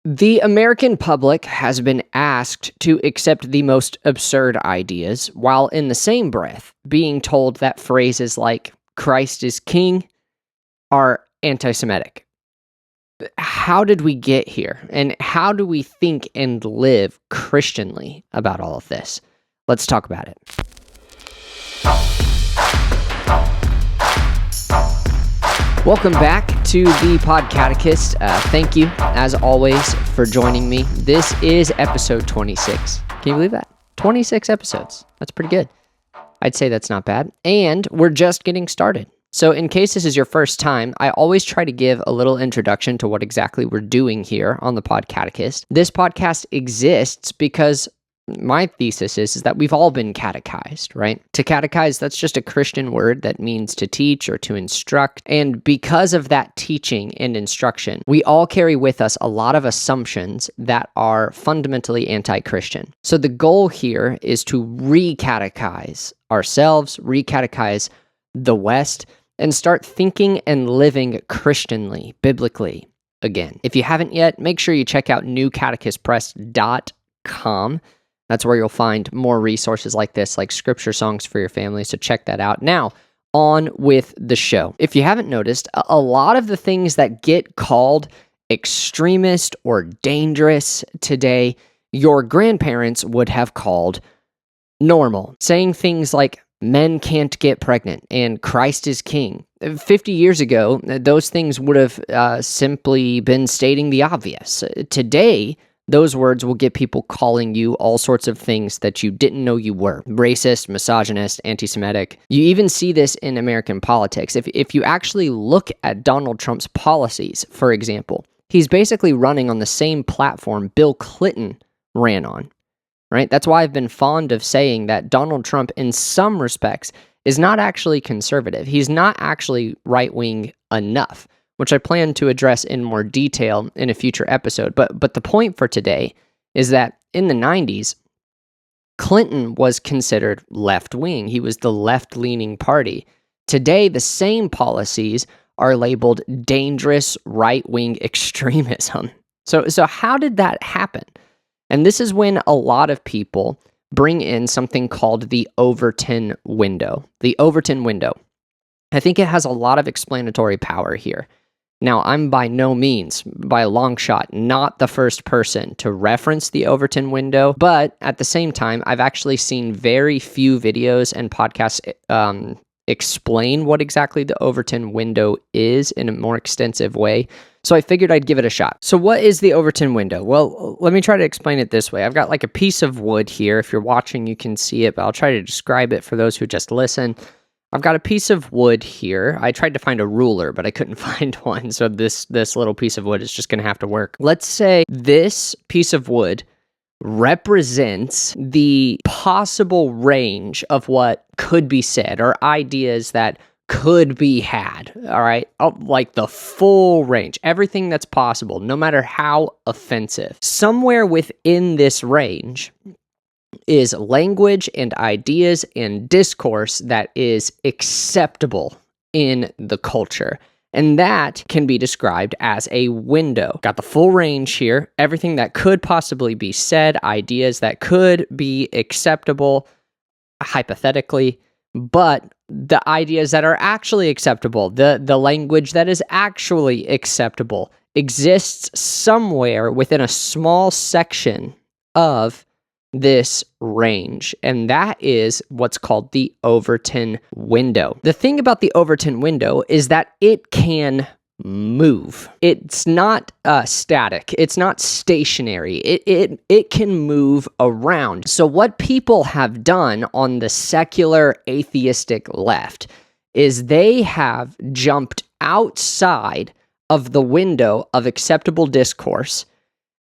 The American public has been asked to accept the most absurd ideas, while in the same breath being told that phrases like Christ is King are anti-Semitic. How did we get here? And how do we think and live Christianly about all of this? Let's talk about it. Welcome back to the PodCatechist. Thank you, as always, for joining me. This is episode 26. Can you believe that? 26 episodes. That's pretty good. I'd say that's not bad. And we're just getting started. So in case this is your first time, I always try to give a little introduction to what exactly we're doing here on the PodCatechist. This podcast exists because my thesis is that we've all been catechized, right? To catechize, that's just a Christian word that means to teach or to instruct. And because of that teaching and instruction, we all carry with us a lot of assumptions that are fundamentally anti-Christian. So the goal here is to re-catechize ourselves, re-catechize the West, and start thinking and living Christianly, biblically again. If you haven't yet, make sure you check out newcatechistpress.com. That's where you'll find more resources like this, like scripture songs for your family, so check that out. Now, on with the show. If you haven't noticed, a lot of the things that get called extremist or dangerous today, your grandparents would have called normal. Saying things like, men can't get pregnant, and Christ is King. 50 years ago, those things would have simply been stating the obvious. Today, those words will get people calling you all sorts of things that you didn't know you were. Racist, misogynist, anti-Semitic. You even see this in American politics. If you actually look at Donald Trump's policies, for example, he's basically running on the same platform Bill Clinton ran on, right? That's why I've been fond of saying that Donald Trump, in some respects, is not actually conservative. He's not actually right-wing enough, which I plan to address in more detail in a future episode. But the point for today is that in the 90s, Clinton was considered left-wing. He was the left-leaning party. Today, the same policies are labeled dangerous right-wing extremism. So how did that happen? And this is when a lot of people bring in something called the Overton Window. The Overton Window. I think it has a lot of explanatory power here. Now, I'm by no means, by a long shot, not the first person to reference the Overton Window, but at the same time, I've actually seen very few videos and podcasts explain what exactly the Overton Window is in a more extensive way, so I figured I'd give it a shot. So what is the Overton Window? Well, let me try to explain it this way. I've got like a piece of wood here. If you're watching, you can see it, but I'll try to describe it for those who just listen. I've got a piece of wood here. I tried to find a ruler, but I couldn't find one, so this little piece of wood is just going to have to work. Let's say this piece of wood represents the possible range of what could be said, or ideas that could be had, all right? Like the full range, everything that's possible, no matter how offensive. Somewhere within this range is language and ideas and discourse that is acceptable in the culture. And that can be described as a window. Got the full range here, everything that could possibly be said, ideas that could be acceptable, hypothetically, but the ideas that are actually acceptable, the language that is actually acceptable, exists somewhere within a small section of this range, and that is what's called the Overton Window. The thing about the Overton Window is that it can move. It's not static. It's not stationary. It can move around. So what people have done on the secular atheistic left is they have jumped outside of the window of acceptable discourse,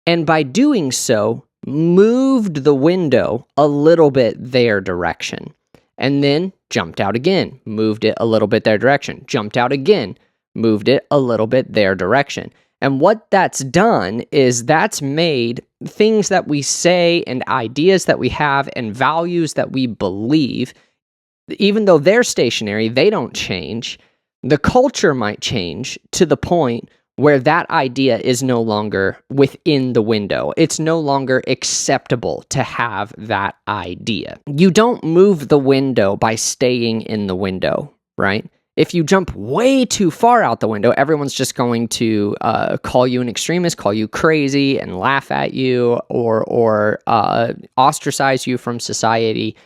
and by doing so, moved the window a little bit their direction, and then jumped out again, moved it a little bit their direction, jumped out again, moved it a little bit their direction. And what that's done is that's made things that we say and ideas that we have and values that we believe, even though they're stationary, they don't change. The culture might change to the point where that idea is no longer within the window. It's no longer acceptable to have that idea. You don't move the window by staying in the window, right? If you jump way too far out the window, everyone's just going to call you an extremist, call you crazy, and laugh at you or ostracize you from society.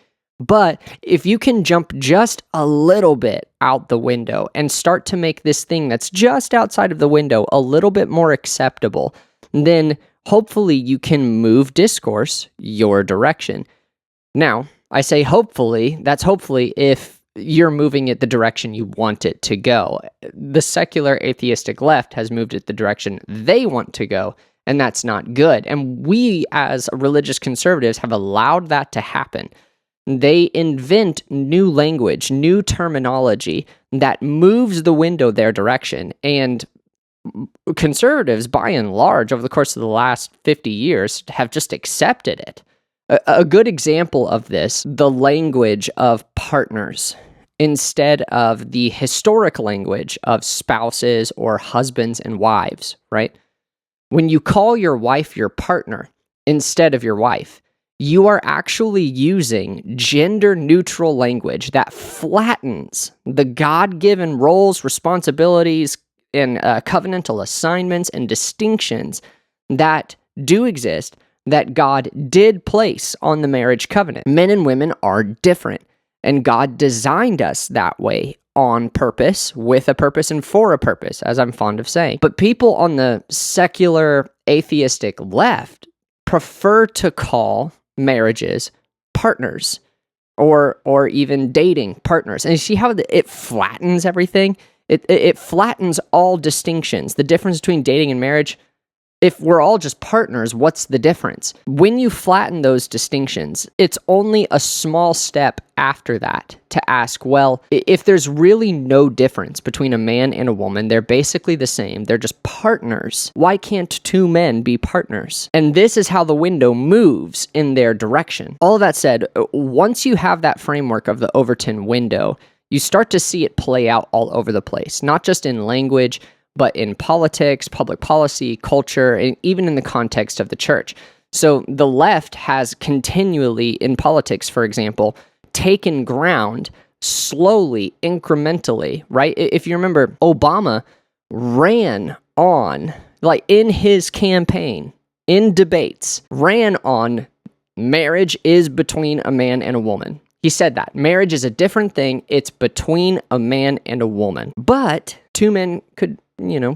But if you can jump just a little bit out the window and start to make this thing that's just outside of the window a little bit more acceptable, then hopefully you can move discourse your direction. Now, I say hopefully, that's hopefully if you're moving it the direction you want it to go. The secular atheistic left has moved it the direction they want to go, and that's not good. And we as religious conservatives have allowed that to happen. They invent new language, new terminology that moves the window their direction. And conservatives, by and large, over the course of the last 50 years, have just accepted it. A good example of this, the language of partners, instead of the historic language of spouses or husbands and wives, right? When you call your wife your partner instead of your wife, you are actually using gender-neutral language that flattens the God-given roles, responsibilities, and covenantal assignments and distinctions that do exist that God did place on the marriage covenant. Men and women are different, and God designed us that way on purpose, with a purpose, and for a purpose, as I'm fond of saying. But people on the secular, atheistic left prefer to call marriages partners or even dating partners. And you see how it flattens everything? It flattens all distinctions. The difference between dating and marriage, if we're all just partners, what's the difference? When you flatten those distinctions, it's only a small step after that to ask, well, if there's really no difference between a man and a woman, they're basically the same, they're just partners, why can't two men be partners? And this is how the window moves in their direction. All of that said, once you have that framework of the Overton window, you start to see it play out all over the place, not just in language, but in politics, public policy, culture, and even in the context of the church. So the left has continually, in politics, for example, taken ground slowly, incrementally, right? If you remember, Obama ran on, like in his campaign, in debates, ran on marriage is between a man and a woman. He said that. Marriage is a different thing. It's between a man and a woman. But two men could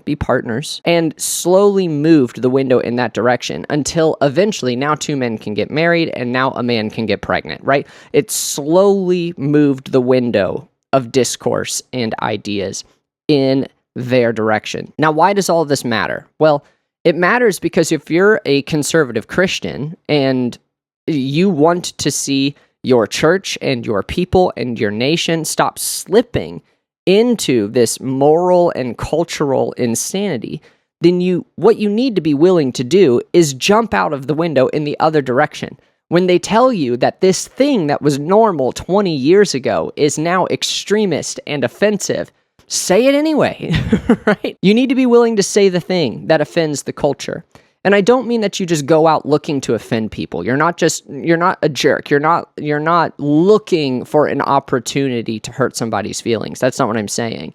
be partners, and slowly moved the window in that direction until eventually now two men can get married and now a man can get pregnant, right? It slowly moved the window of discourse and ideas in their direction. Now, why does all of this matter? Well, it matters because if you're a conservative Christian and you want to see your church and your people and your nation stop slipping into this moral and cultural insanity, then what you need to be willing to do is jump out of the window in the other direction. When they tell you that this thing that was normal 20 years ago is now extremist and offensive, say it anyway, right? You need to be willing to say the thing that offends the culture. And I don't mean that you just go out looking to offend people. You're not a jerk. You're not looking for an opportunity to hurt somebody's feelings. That's not what I'm saying.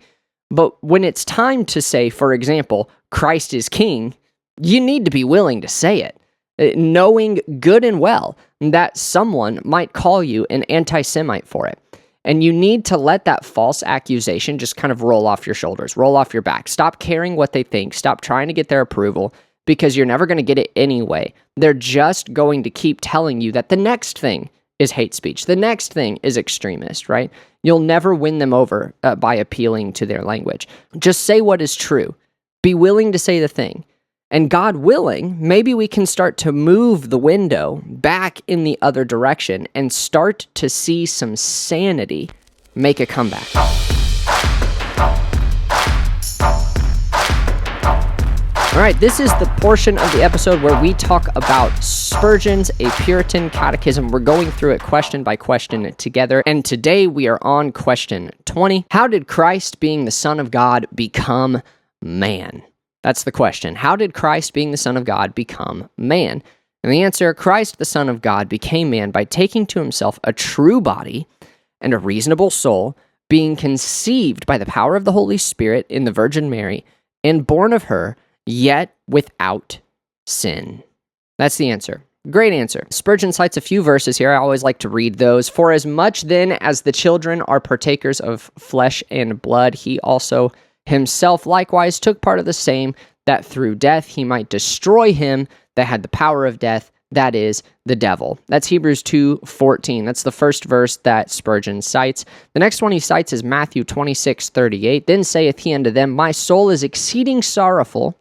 But when it's time to say, for example, Christ is king, you need to be willing to say it, knowing good and well that someone might call you an anti-Semite for it. And you need to let that false accusation just kind of roll off your shoulders, roll off your back. Stop caring what they think. Stop trying to get their approval, because you're never going to get it anyway. They're just going to keep telling you that the next thing is hate speech. The next thing is extremist, right? You'll never win them over by appealing to their language. Just say what is true. Be willing to say the thing. And God willing, maybe we can start to move the window back in the other direction and start to see some sanity make a comeback. All right, this is the portion of the episode where we talk about Spurgeon's A Puritan Catechism. We're going through it question by question together, and today we are on question 20. How did Christ, being the Son of God, become man? That's the question. How did Christ, being the Son of God, become man? And the answer, Christ, the Son of God, became man by taking to himself a true body and a reasonable soul, being conceived by the power of the Holy Spirit in the Virgin Mary, and born of her, yet without sin. That's the answer. Great answer. Spurgeon cites a few verses here. I always like to read those. For as much then as the children are partakers of flesh and blood, he also himself likewise took part of the same, that through death he might destroy him that had the power of death, that is, the devil. That's Hebrews 2:14. That's the first verse that Spurgeon cites. The next one he cites is Matthew 26:38. Then saith he unto them, My soul is exceeding sorrowful,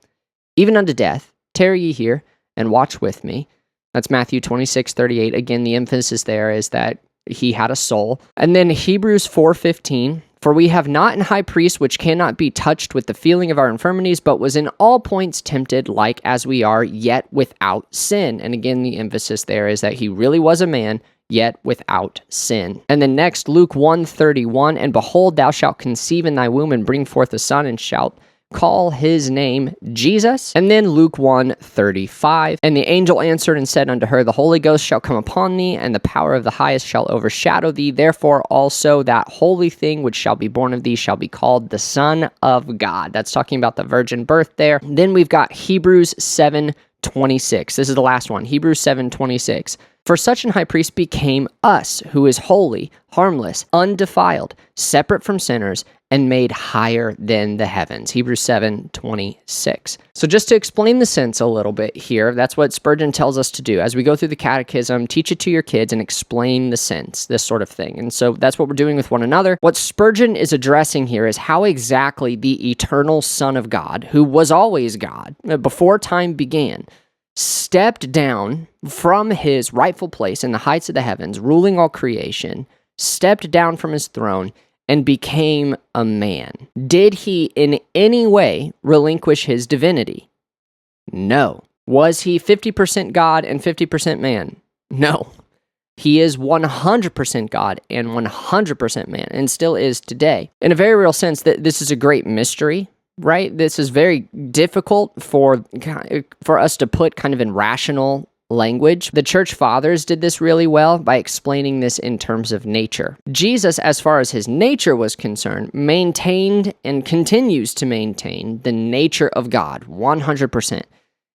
even unto death. Tarry ye here, and watch with me. That's Matthew 26:38. Again, the emphasis there is that he had a soul. And then Hebrews 4:15. For we have not an high priest which cannot be touched with the feeling of our infirmities, but was in all points tempted like as we are, yet without sin. And again, the emphasis there is that he really was a man, yet without sin. And then next, Luke 1:31, And behold, thou shalt conceive in thy womb and bring forth a son, and shalt call his name Jesus. And then Luke 1:35, And the angel answered and said unto her, The Holy Ghost shall come upon thee, and the power of the highest shall overshadow thee. Therefore also that holy thing which shall be born of thee shall be called the Son of God. That's talking about the virgin birth there. Then we've got Hebrews 7:26. This is the last one. Hebrews 7:26. For such an high priest became us, who is holy, harmless, undefiled, separate from sinners, and made higher than the heavens. Hebrews 7:26. So just to explain the sense a little bit here, that's what Spurgeon tells us to do. As we go through the Catechism, teach it to your kids and explain the sense, this sort of thing. And so that's what we're doing with one another. What Spurgeon is addressing here is how exactly the eternal Son of God, who was always God, before time began, stepped down from his rightful place in the heights of the heavens, ruling all creation, stepped down from his throne, and became a man. Did he in any way relinquish his divinity? No. Was he 50% God and 50% man? No. He is 100% God and 100% man, and still is today. In a very real sense, that this is a great mystery, right? This is very difficult for us to put kind of in rational language. The church fathers did this really well by explaining this in terms of nature. Jesus, as far as his nature was concerned, maintained and continues to maintain the nature of God 100%.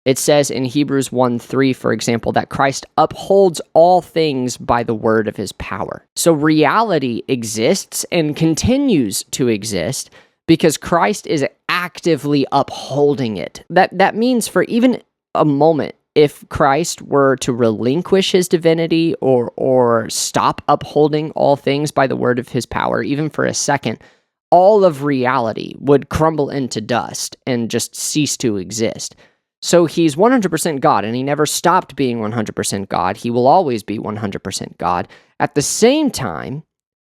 It says in Hebrews 1:3, for example, that Christ upholds all things by the word of his power. So reality exists and continues to exist because Christ is actively upholding it. That means for even a moment, if Christ were to relinquish his divinity or stop upholding all things by the word of his power, even for a second, all of reality would crumble into dust and just cease to exist. So he's 100% God, and he never stopped being 100% God. He will always be 100% God. At the same time,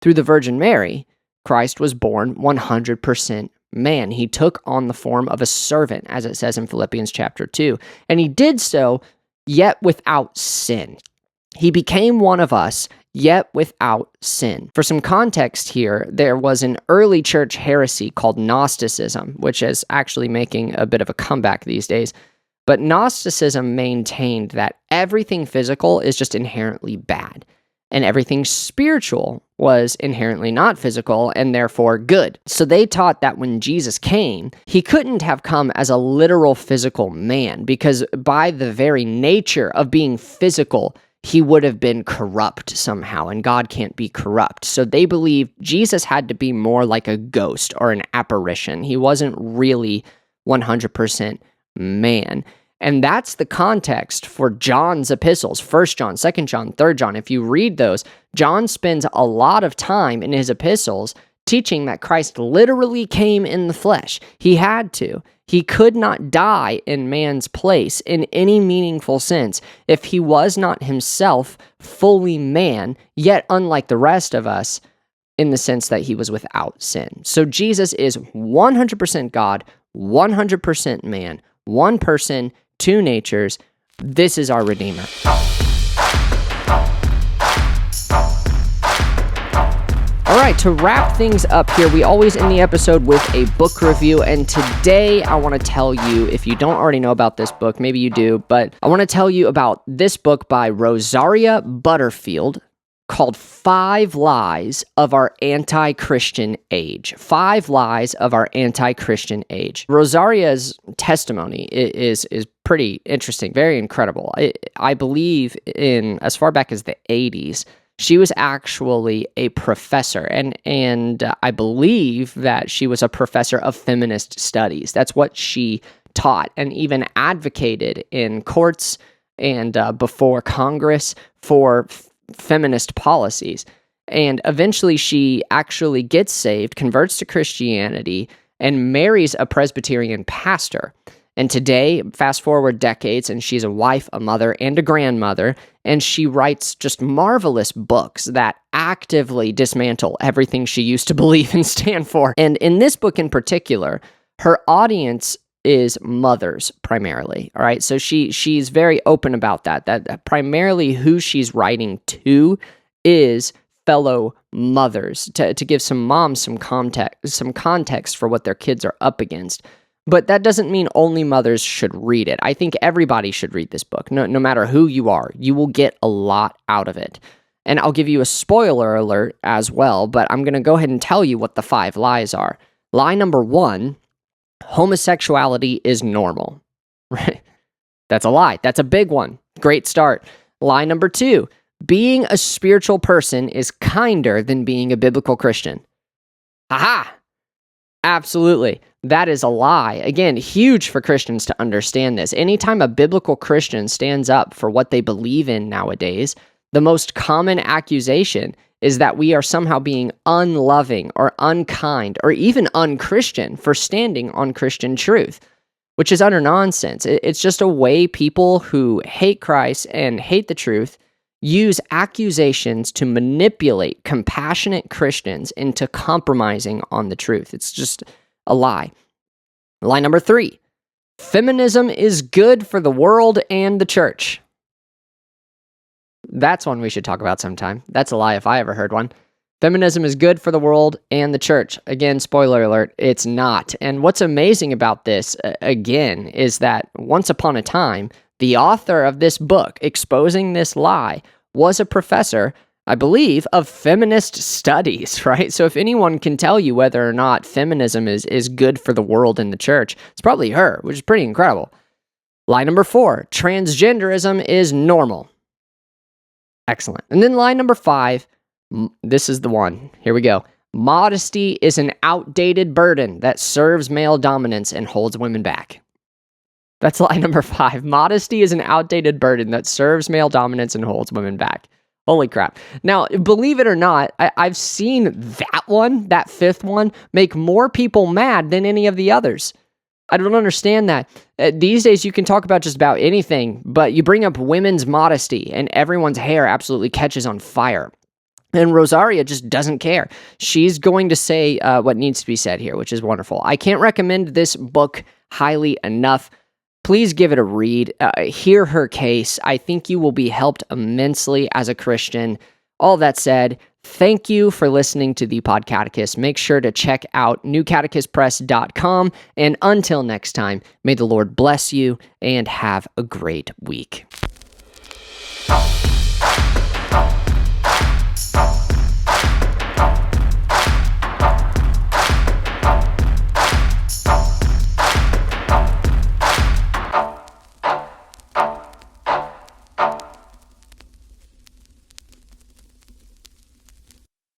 through the Virgin Mary, Christ was born 100% man. He took on the form of a servant, as it says in Philippians chapter 2, and he did so yet without sin. He became one of us, yet without sin. For some context here, there was an early church heresy called Gnosticism, which is actually making a bit of a comeback these days. But Gnosticism maintained that everything physical is just inherently bad, and everything spiritual was inherently not physical and therefore good. So they taught that when Jesus came, he couldn't have come as a literal physical man, because by the very nature of being physical, he would have been corrupt somehow, and God can't be corrupt. So they believed Jesus had to be more like a ghost or an apparition. He wasn't really 100% man. And that's the context for John's epistles, 1 John, 2 John, 3 John. If you read those, John spends a lot of time in his epistles teaching that Christ literally came in the flesh. He had to. He could not die in man's place in any meaningful sense if he was not himself fully man, yet unlike the rest of us in the sense that he was without sin. So Jesus is 100% God, 100% man, one person, two natures. This is our Redeemer. All right, right, to wrap things up here, we always end the episode with a book review, and today I want to tell you, if you don't already know about this book, maybe you do, but I want to tell you about this book by Rosaria Butterfield called 5 Lies of Our Anti-Christian Age. 5 Lies of Our Anti-Christian Age. Rosaria's testimony is pretty interesting, very incredible. I believe in, as far back as the 80s, she was actually a professor, and I believe that she was a professor of feminist studies. That's what she taught, and even advocated in courts and before Congress for feminist policies. And eventually she actually gets saved, converts to Christianity, and marries a Presbyterian pastor. And today, fast forward decades, and she's a wife, a mother, and a grandmother, and she writes just marvelous books that actively dismantle everything she used to believe and stand for. And in this book in particular, her audience is mothers primarily, all right? So she's very open about that primarily who she's writing to is fellow mothers, to give some moms some context for what their kids are up against. But that doesn't mean only mothers should read it. I think everybody should read this book, no matter who you are. You will get a lot out of it. And I'll give you a spoiler alert as well, but I'm going to go ahead and tell you what the 5 lies are. Lie number 1, homosexuality is normal. Right? That's a lie. That's a big one. Great start. Lie number 2, being a spiritual person is kinder than being a biblical Christian. Aha! Absolutely. That is a lie. Again, huge for Christians to understand this. Anytime a biblical Christian stands up for what they believe in nowadays, the most common accusation is that we are somehow being unloving or unkind or even unchristian for standing on Christian truth, which is utter nonsense. It's just a way people who hate Christ and hate the truth use accusations to manipulate compassionate Christians into compromising on the truth. It's just a lie. Lie number 3, feminism is good for the world and the church. That's one we should talk about sometime. That's a lie if I ever heard one. Feminism is good for the world and the church. Again, spoiler alert, it's not. And what's amazing about this, again, is that once upon a time, the author of this book exposing this lie was a professor, I believe, of feminist studies, right? So if anyone can tell you whether or not feminism is good for the world and the church, it's probably her, which is pretty incredible. Lie number 4, transgenderism is normal. Excellent. And then lie number 5, this is the one. Here we go. Modesty is an outdated burden that serves male dominance and holds women back. That's lie number 5. Modesty is an outdated burden that serves male dominance and holds women back. Holy crap. Now, believe it or not, I've seen that 5th one, make more people mad than any of the others. I don't understand that. These days, you can talk about just about anything, but you bring up women's modesty, and everyone's hair absolutely catches on fire. And Rosaria just doesn't care. She's going to say what needs to be said here, which is wonderful. I can't recommend this book highly enough. Please give it a read. Hear her case. I think you will be helped immensely as a Christian. All that said, thank you for listening to the PodCatechist. Make sure to check out newcatechistpress.com. And until next time, may the Lord bless you and have a great week.